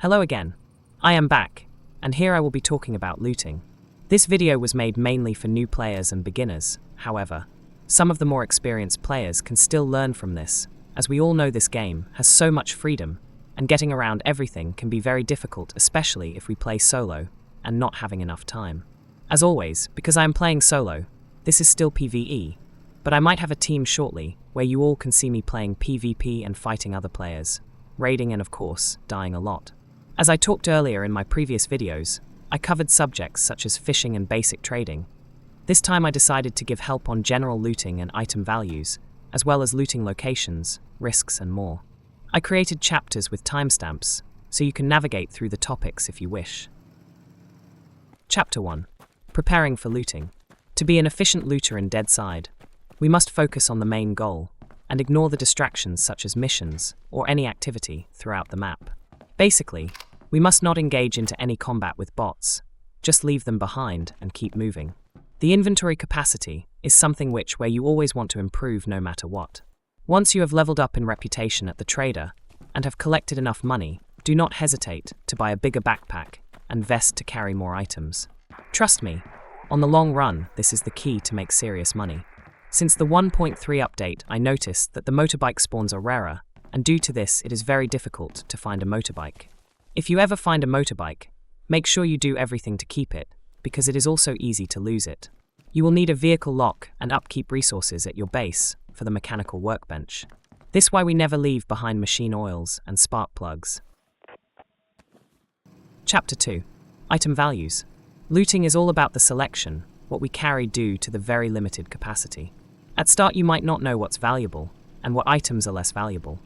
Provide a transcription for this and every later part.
Hello again. I am back, and here I will be talking about looting. This video was made mainly for new players and beginners. However, some of the more experienced players can still learn from this, as we all know this game has so much freedom, and getting around everything can be very difficult, especially if we play solo and not having enough time. As always, because I am playing solo, this is still PvE, but I might have a team shortly where you all can see me playing PvP and fighting other players, raiding and of course, dying a lot. As I talked earlier in my previous videos, I covered subjects such as fishing and basic trading. This time I decided to give help on general looting and item values, as well as looting locations, risks and more. I created chapters with timestamps, so you can navigate through the topics if you wish. Chapter 1. Preparing for looting. To be an efficient looter in Deadside, we must focus on the main goal, and ignore the distractions such as missions or any activity throughout the map. Basically, we must not engage into any combat with bots, just leave them behind and keep moving. The inventory capacity is something where you always want to improve no matter what. Once you have leveled up in reputation at the trader and have collected enough money, do not hesitate to buy a bigger backpack and vest to carry more items. Trust me, on the long run, this is the key to make serious money. Since the 1.3 update, I noticed that the motorbike spawns are rarer, and due to this, it is very difficult to find a motorbike. If you ever find a motorbike, make sure you do everything to keep it, because it is also easy to lose it. You will need a vehicle lock and upkeep resources at your base for the mechanical workbench. This why we never leave behind machine oils and spark plugs. Chapter 2. Item values. Looting is all about the selection, what we carry due to the very limited capacity. At start you might not know what's valuable, and what items are less valuable.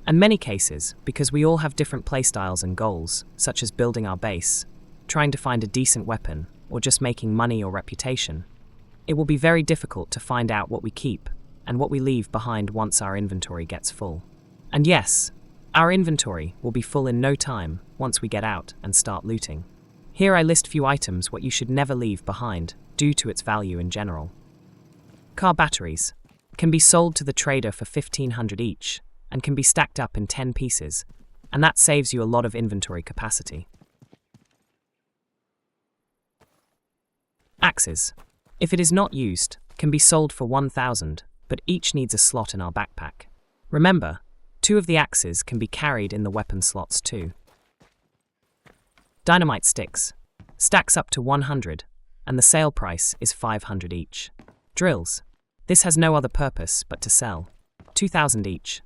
In many cases, because we all have different playstyles and goals, such as building our base, trying to find a decent weapon, or just making money or reputation, it will be very difficult to find out what we keep and what we leave behind once our inventory gets full. And yes, our inventory will be full in no time once we get out and start looting. Here I list few items what you should never leave behind due to its value in general. Car batteries can be sold to the trader for 1,500 each and can be stacked up in 10 pieces, and that saves you a lot of inventory capacity. Axes, if it is not used, can be sold for 1,000, but each needs a slot in our backpack. Remember, 2 of the axes can be carried in the weapon slots too. Dynamite sticks, stacks up to 100, and the sale price is 500 each. Drills, this has no other purpose but to sell, 2,000 each.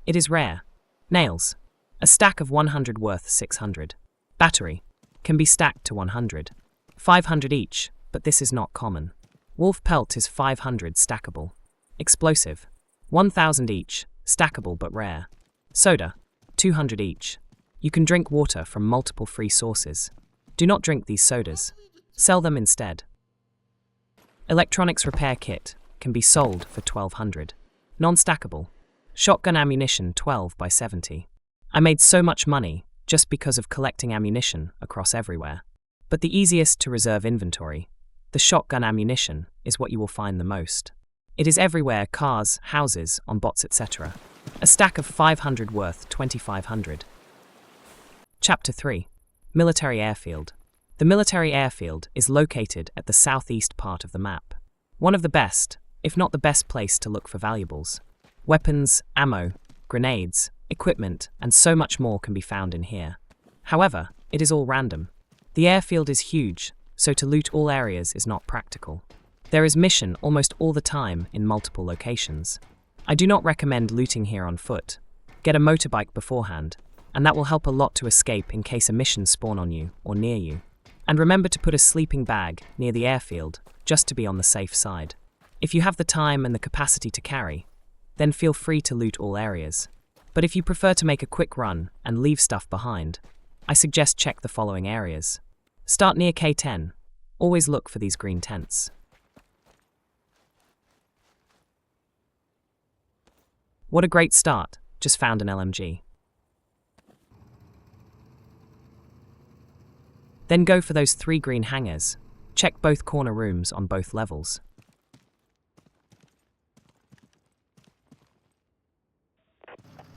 It is rare. Nails, a stack of 100 worth 600. Battery, can be stacked to 100. 500 each, but this is not common. Wolf pelt is 500 stackable. Explosive, 1,000 each, stackable but rare. Soda, 200 each. You can drink water from multiple free sources. Do not drink these sodas. Sell them instead. Electronics repair kit can be sold for 1,200. Non-stackable. Shotgun ammunition 12 by 70. I made so much money just because of collecting ammunition across everywhere. But the easiest to reserve inventory, the shotgun ammunition, is what you will find the most. It is everywhere, cars, houses, on bots, etc. A stack of 500 worth 2,500. Chapter 3. Military Airfield. The military airfield is located at the southeast part of the map. One of the best, if not the best place to look for valuables. Weapons, ammo, grenades, equipment, and so much more can be found in here. However, it is all random. The airfield is huge, so to loot all areas is not practical. There is mission almost all the time in multiple locations. I do not recommend looting here on foot. Get a motorbike beforehand, and that will help a lot to escape in case a mission spawn on you or near you. And remember to put a sleeping bag near the airfield, just to be on the safe side. If you have the time and the capacity to carry, then feel free to loot all areas. But if you prefer to make a quick run and leave stuff behind, I suggest check the following areas. Start near K10. Always look for these green tents. What a great start, just found an LMG. Then go for those 3 green hangars. Check both corner rooms on both levels.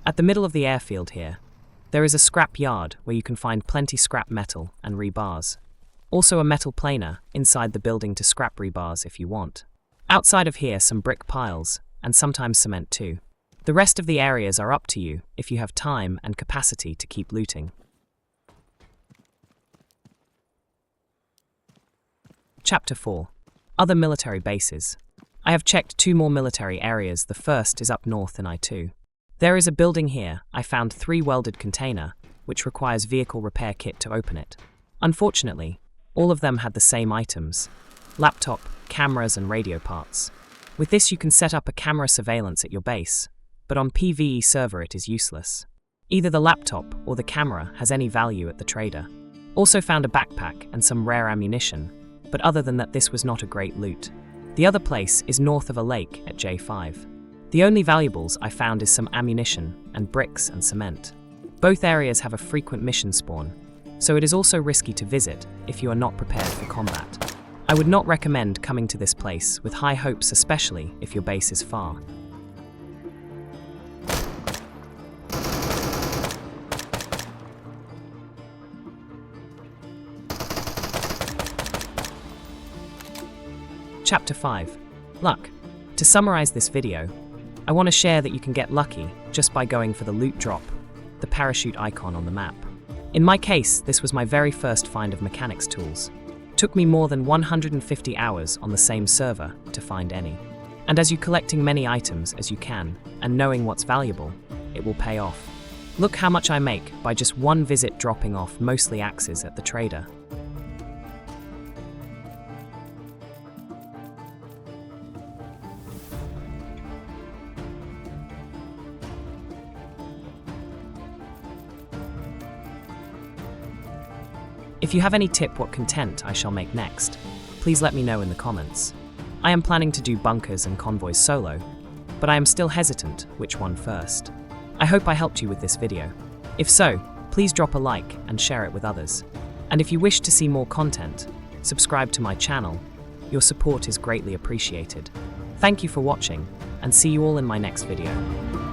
At the middle of the airfield here, There is a scrap yard where you can find plenty scrap metal and rebars. Also a metal planer inside the building to scrap rebars if you want. Outside of here, some brick piles, and sometimes cement too. The rest of the areas are up to you if you have time and capacity to keep looting. Chapter 4. Other military bases. I have checked 2 more military areas. The first is up north in I-2. There is a building here. I found 3 welded container, which requires vehicle repair kit to open it. Unfortunately, all of them had the same items: laptop, cameras and radio parts. With this you can set up a camera surveillance at your base, but on PvE server it is useless. Either the laptop or the camera has any value at the trader. Also found a backpack and some rare ammunition, but other than that this was not a great loot. The other place is north of a lake at J5. The only valuables I found is some ammunition and bricks and cement. Both areas have a frequent mission spawn, so it is also risky to visit if you are not prepared for combat. I would not recommend coming to this place with high hopes, especially if your base is far. Chapter 5. Luck. To summarize this video, I want to share that you can get lucky just by going for the loot drop, the parachute icon on the map. In my case, this was my very first find of mechanics tools. Took me more than 150 hours on the same server to find any. And as you collecting many items as you can and knowing what's valuable, it will pay off. Look how much I make by just one visit dropping off mostly axes at the trader. If you have any tip what content I shall make next, please let me know in the comments. I am planning to do bunkers and convoys solo, but I am still hesitant which one first. I hope I helped you with this video. If so, please drop a like and share it with others. And if you wish to see more content, subscribe to my channel. Your support is greatly appreciated. Thank you for watching, and see you all in my next video.